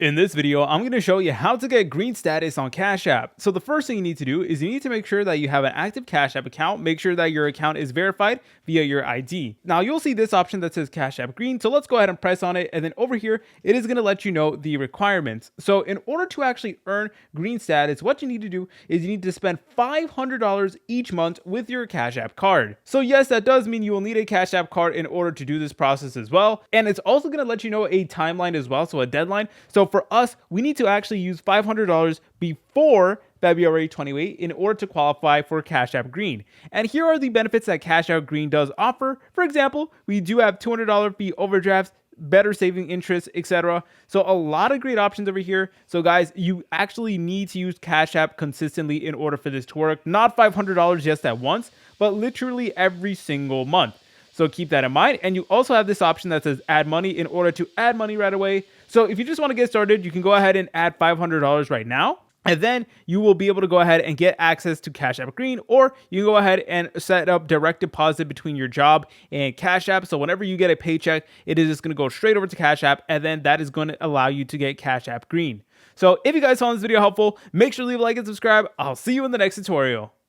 In this video, I'm going to show you how to get green status on Cash App. So the first thing you need to do is you need to make sure that you have an active Cash App account. Make sure that your account is verified via your ID. Now you'll see this option that says Cash App Green. So let's go ahead and press on it. And then over here, it is going to let you know the requirements. So in order to actually earn green status, what you need to do is you need to spend $500 each month with your Cash App card. So yes, that does mean you will need a Cash App card in order to do this process as well. And it's also going to let you know a timeline as well. So a deadline. So for us, we need to actually use $500 before February 28 in order to qualify for Cash App Green. And here are the benefits that Cash App Green does offer. For example, we do have $200 fee overdrafts, better saving interest, etc. So a lot of great options over here. So guys, you actually need to use Cash App consistently in order for this to work. Not $500 just at once, but literally every single month. So keep that in mind. And you also have this option that says add money in order to add money right away. So if you just want to get started, you can go ahead and add $500 right now. And then you will be able to go ahead and get access to Cash App Green, or you can go ahead and set up direct deposit between your job and Cash App. So whenever you get a paycheck, it is just going to go straight over to Cash App, and then that is going to allow you to get Cash App Green. So if you guys found this video helpful, make sure to leave a like and subscribe. I'll see you in the next tutorial.